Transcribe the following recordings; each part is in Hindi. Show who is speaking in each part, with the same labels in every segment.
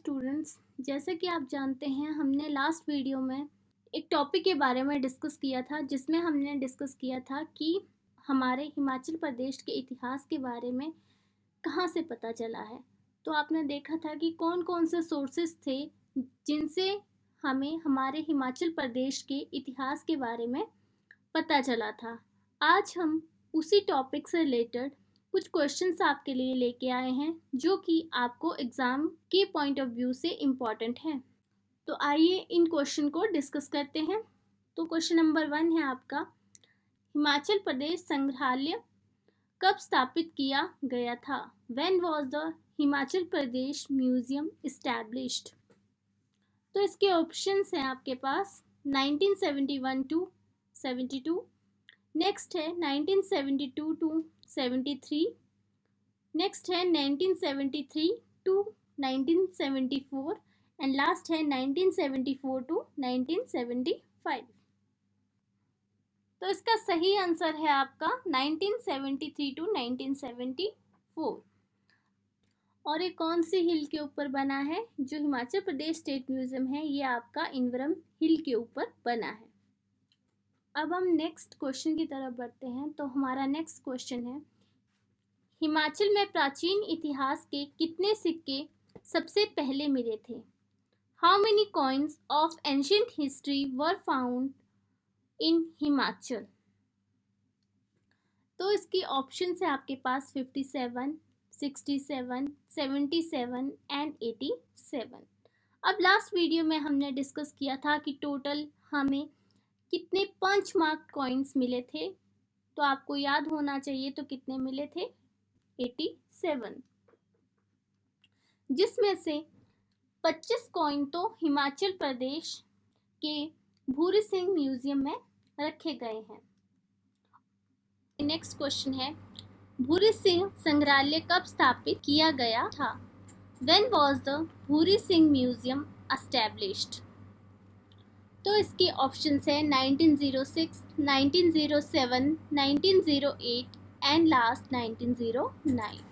Speaker 1: स्टूडेंट्स, जैसे कि आप जानते हैं हमने लास्ट वीडियो में एक टॉपिक के बारे में डिस्कस किया था जिसमें हमने डिस्कस किया था कि हमारे हिमाचल प्रदेश के इतिहास के बारे में कहाँ से पता चला है। तो आपने देखा था कि कौन कौन से सोर्सेस थे जिनसे हमें हमारे हिमाचल प्रदेश के इतिहास के बारे में पता चला था। आज हम उसी टॉपिक से रिलेटेड कुछ क्वेश्चंस आपके लिए लेके आए हैं जो कि आपको एग्ज़ाम के पॉइंट ऑफ व्यू से इम्पॉर्टेंट हैं। तो आइए इन क्वेश्चन को डिस्कस करते हैं। तो क्वेश्चन नंबर 1 है आपका, हिमाचल प्रदेश संग्रहालय कब स्थापित किया गया था? When was the Himachal Pradesh museum established? तो इसके ऑप्शंस हैं आपके पास 1971 टू 72, नेक्स्ट है 1972 टू 73, नेक्स्ट है 1973 टू 1974 एंड लास्ट है 1974 टू 1975। तो इसका सही आंसर है आपका 1973 टू 1974। और ये कौन सी हिल के ऊपर बना है? जो हिमाचल प्रदेश स्टेट म्यूजियम है ये आपका इनवरम हिल के ऊपर बना है। अब हम नेक्स्ट क्वेश्चन की तरफ बढ़ते हैं। तो हमारा नेक्स्ट क्वेश्चन है, हिमाचल में प्राचीन इतिहास के कितने सिक्के सबसे पहले मिले थे? How many coins of ancient history were found in Himachal? तो इसकी ऑप्शन है आपके पास 57, 67, 77 एंड 87। अब लास्ट वीडियो में हमने डिस्कस किया था कि टोटल हमें कितने 5 मार्क कॉइन्स मिले थे। तो आपको याद होना चाहिए तो कितने मिले थे? 87, जिसमें से 25 कॉइन तो हिमाचल प्रदेश के भूरी सिंह म्यूजियम में रखे गए हैं। नेक्स्ट क्वेश्चन है, भूरी सिंह संग्रहालय कब स्थापित किया गया था? When was the Bhuri Singh museum established? तो इसके ऑप्शंस है 1906, 1907, 1908 एंड लास्ट 1909।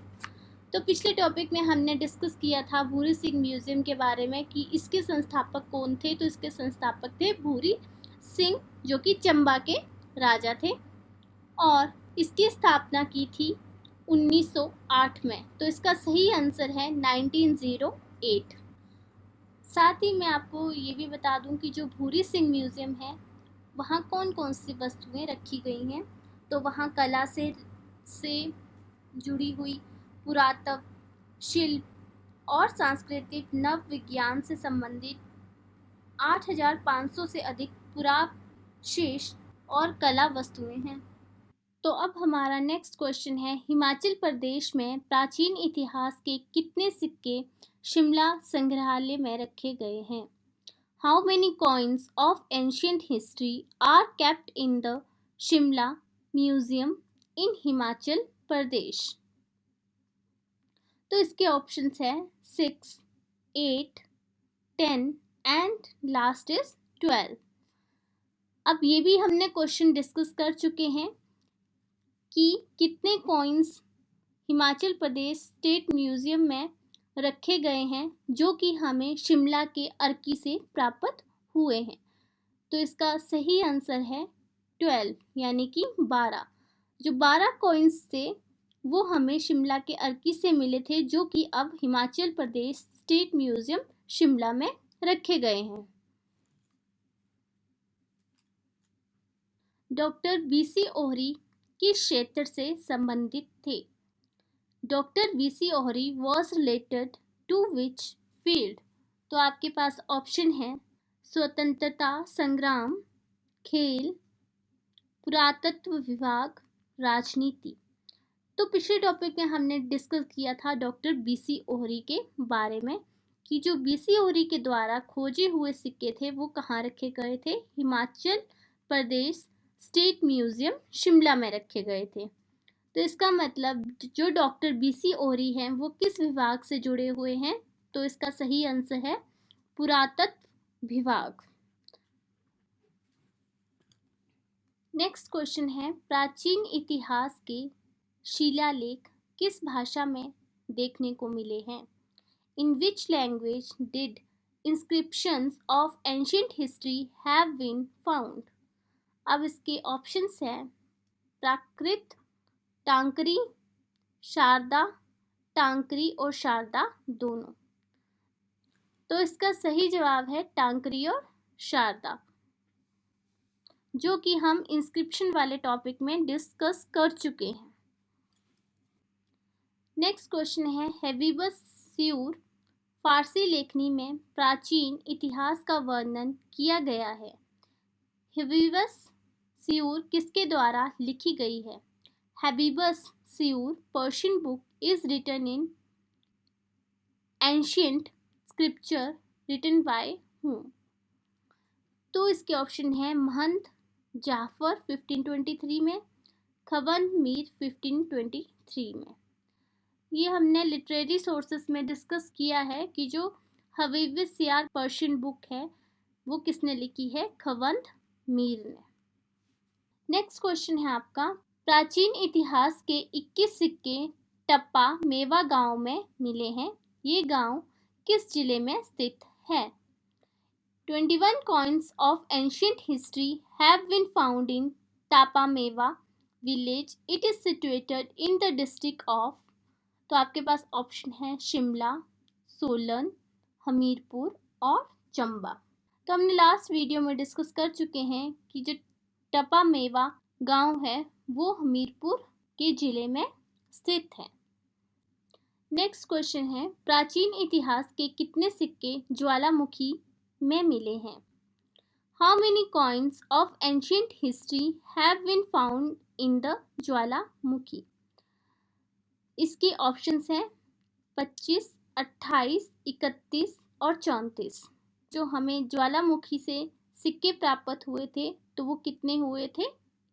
Speaker 1: तो पिछले टॉपिक में हमने डिस्कस किया था भूरी सिंह म्यूजियम के बारे में कि इसके संस्थापक कौन थे। तो इसके संस्थापक थे भूरी सिंह जो कि चंबा के राजा थे और इसकी स्थापना की थी 1908 में। तो इसका सही आंसर है 1908। साथ ही मैं आपको ये भी बता दूं कि जो भूरी सिंह म्यूजियम है वहाँ कौन कौन सी वस्तुएं रखी गई हैं। तो वहाँ कला से जुड़ी हुई पुरातत्व, शिल्प और सांस्कृतिक नव विज्ञान से संबंधित 8500 से अधिक पुरावशेष और कला वस्तुएं हैं। तो अब हमारा नेक्स्ट क्वेश्चन है, हिमाचल प्रदेश में प्राचीन इतिहास के कितने सिक्के शिमला संग्रहालय में रखे गए हैं? How many coins of ancient history are kept in the Shimla museum in Himachal Pradesh? तो इसके ऑप्शंस है 6, 8, 10 एंड लास्ट इज 12। अब ये भी हमने क्वेश्चन डिस्कस कर चुके हैं कि कितने coins Himachal Pradesh state museum में रखे गए हैं जो कि हमें शिमला के अर्की से प्राप्त हुए हैं। तो इसका सही आंसर है 12 यानी कि 12। जो 12 कॉइन्स थे वो हमें शिमला के अर्की से मिले थे जो कि अब हिमाचल प्रदेश स्टेट म्यूजियम शिमला में रखे गए हैं। डॉक्टर बीसी ओहरी किस क्षेत्र से संबंधित थे? Doctor BC Ohri was related to which field? तो आपके पास ऑप्शन है स्वतंत्रता संग्राम, खेल, पुरातत्व विभाग, राजनीति। तो पिछले टॉपिक में हमने डिस्कस किया था डॉक्टर बीसी ओहरी के बारे में कि जो बीसी ओहरी के द्वारा खोजे हुए सिक्के थे वो कहाँ रखे गए थे? हिमाचल प्रदेश स्टेट म्यूजियम शिमला में रखे गए थे। तो इसका मतलब जो डॉक्टर बीसी ओहरी हैं वो किस विभाग से जुड़े हुए हैं? तो इसका सही आंसर है पुरातत्व विभाग। नेक्स्ट क्वेश्चन है, प्राचीन इतिहास के शिलालेख किस भाषा में देखने को मिले हैं? In which language did inscriptions of ancient history have been found? अब इसके ऑप्शंस हैं प्राकृत, टांकरी, शारदा, टांकरी और शारदा दोनों। तो इसका सही जवाब है टांकरी और शारदा, जो कि हम इंस्क्रिप्शन वाले टॉपिक में डिस्कस कर चुके हैं। नेक्स्ट क्वेश्चन है हेबीबस स्यूर फारसी लेखनी में प्राचीन इतिहास का वर्णन किया गया है। हेबीबस स्यूर किसके द्वारा लिखी गई है? हेबीबस स्यूर Persian book is written in ancient scripture written by whom? तो इसके ऑप्शन है महंत जाफर 1523 में, खवन मीर 1523 में। ये हमने लिटरेरी सोर्सेस में डिस्कस किया है कि जो हबीबस यार पर्शियन बुक है वो किसने लिखी है? खवंद मीर ने। नेक्स्ट क्वेश्चन है आपका प्राचीन इतिहास के 21 सिक्के टप्पा मेवा गांव में मिले हैं। ये गांव किस जिले में स्थित है? 21 coins of ancient history have been found in Tapa Meva village. It is situated in the district of, तो आपके पास ऑप्शन है शिमला, सोलन, हमीरपुर और चंबा। तो हमने लास्ट वीडियो में डिस्कस कर चुके हैं कि जो टपा मेवा गांव है वो हमीरपुर के जिले में स्थित है। नेक्स्ट क्वेश्चन है प्राचीन इतिहास के कितने सिक्के ज्वालामुखी में मिले हैं? How many coins of ancient history have been found in the ज्वालामुखी? इसके ऑप्शंस हैं 25, 28, 31 और 34। जो हमें ज्वालामुखी से सिक्के प्राप्त हुए थे तो वो कितने हुए थे?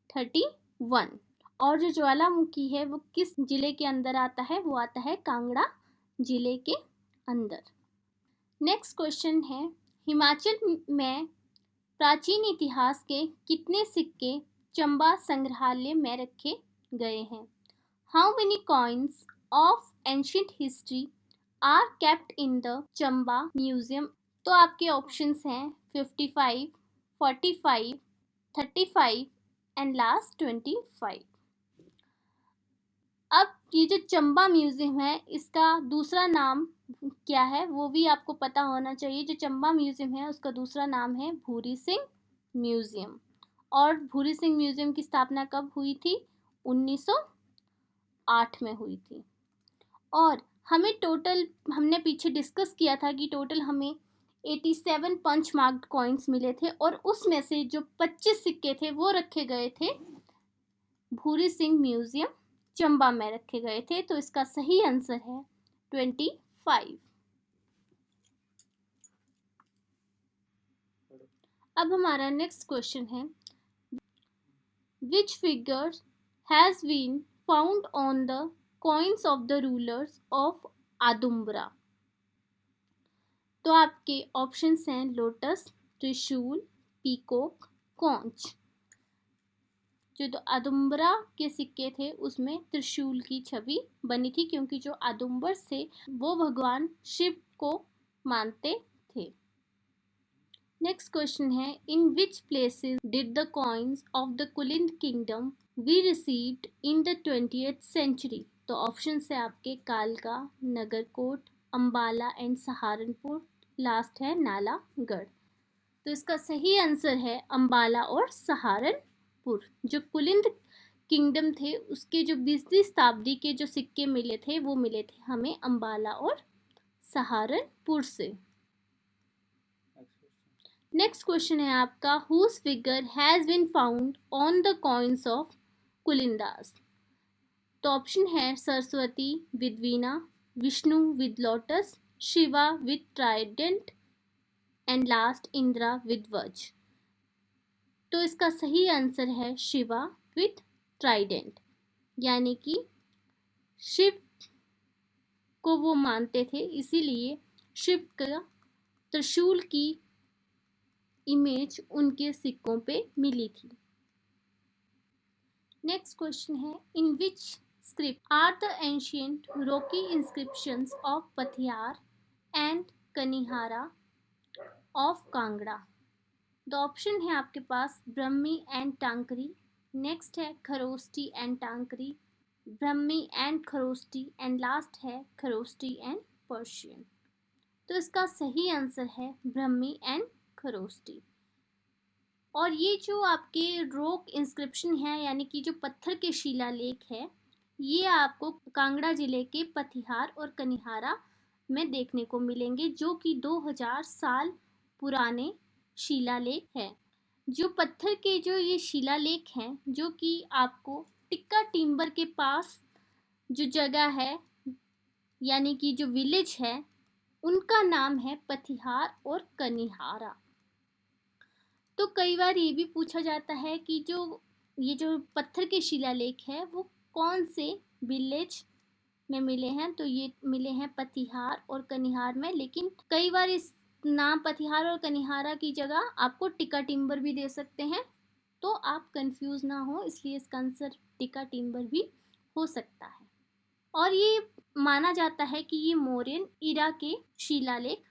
Speaker 1: 31। और जो ज्वालामुखी है वो किस जिले के अंदर आता है? वो आता है कांगड़ा जिले के अंदर। नेक्स्ट क्वेश्चन है हिमाचल में प्राचीन इतिहास के कितने सिक्के चंबा संग्रहालय में रखे गए हैं? How many coins of ancient history are kept in the Chamba museum? तो आपके ऑप्शंस हैं 55, 45, 35 एंड लास्ट 25। अब ये जो चंबा म्यूजियम है इसका दूसरा नाम क्या है वो भी आपको पता होना चाहिए। जो चंबा म्यूजियम है उसका दूसरा नाम है भूरी सिंह म्यूजियम। और भूरी सिंह म्यूजियम की स्थापना कब हुई थी? 1908 में हुई थी। और हमें टोटल हमने पीछे डिस्कस किया था कि टोटल हमें 87 पंच मार्क्ड कॉइन्स मिले थे और उसमें से जो 25 सिक्के थे वो रखे गए थे भूरी सिंह म्यूजियम चंबा में रखे गए थे। तो इसका सही आंसर है 25। अब हमारा नेक्स्ट क्वेश्चन है which figure has been found on the coins of the rulers of Audumbara? तो आपके ऑप्शंस हैं लोटस, त्रिशूल, पीकॉक, कॉन्च। जो आदुम्बरा के सिक्के थे उसमें त्रिशूल की छवि बनी थी क्योंकि जो आदुम्बर से वो भगवान शिव को मानते थे। नेक्स्ट क्वेश्चन है in which places did the coins of the Kulinda kingdom we received in the 20th century? तो ऑप्शन है आपके कालका, नगरकोट, अंबाला एंड सहारनपुर, लास्ट है नालागढ़। तो इसका सही आंसर है अंबाला और सहारनपुर। जो कुलिंद किंगडम थे उसके जो 20वीं शताब्दी के जो सिक्के मिले थे वो मिले थे हमें अंबाला और सहारनपुर से। नेक्स्ट क्वेश्चन है आपका whose figure has been found on the coins of Kulindas? तो ऑप्शन है Saraswati with veena, Vishnu with lotus, Shiva with trident and last Indra with vajra. तो इसका सही आंसर है शिवा विद ट्राइडेंट, यानी कि शिव को वो मानते थे इसीलिए शिव का त्रिशूल की इमेज उनके सिक्कों पे मिली थी। नेक्स्ट क्वेश्चन है in which script are the ancient rocky inscriptions of Pathiyar and Kanihara of Kangra. The option है आपके पास ब्रह्मी एंड टांकरी, नेक्स्ट है Kharosthi and टांकरी, Brahmi and Kharosthi, and last है खरोष्टी एंड पर्शियन। तो इसका सही आंसर है ब्रह्मी एंड खरोष्टी। और ये जो आपके रॉक इंस्क्रिप्शन है यानी कि जो पत्थर के शिलालेख है, ये आपको कांगड़ा जिले के पथिहार और कनिहारा में देखने को मिलेंगे, जो कि 2000 साल पुराने शिलालेख है। जो पत्थर के जो ये शिलालेख हैं, जो कि आपको टिक्का टिम्बर के पास जो जगह है यानी कि जो विलेज है, उनका नाम है पथिहार और कनिहारा। तो कई बार ये भी पूछा जाता है कि ये जो पत्थर के शिलालेख है वो कौन से विलेज में मिले हैं, तो ये मिले हैं पथिहार और कनिहार में। लेकिन कई बार इस नाम पथिहार और कनिहारा की जगह आपको टिक्का टिम्बर भी दे सकते हैं, तो आप कंफ्यूज ना हो, इसलिए इसका आंसर टिक्का टिम्बर भी हो सकता है। और ये माना जाता है कि ये मौर्यन इरा के शिलालेख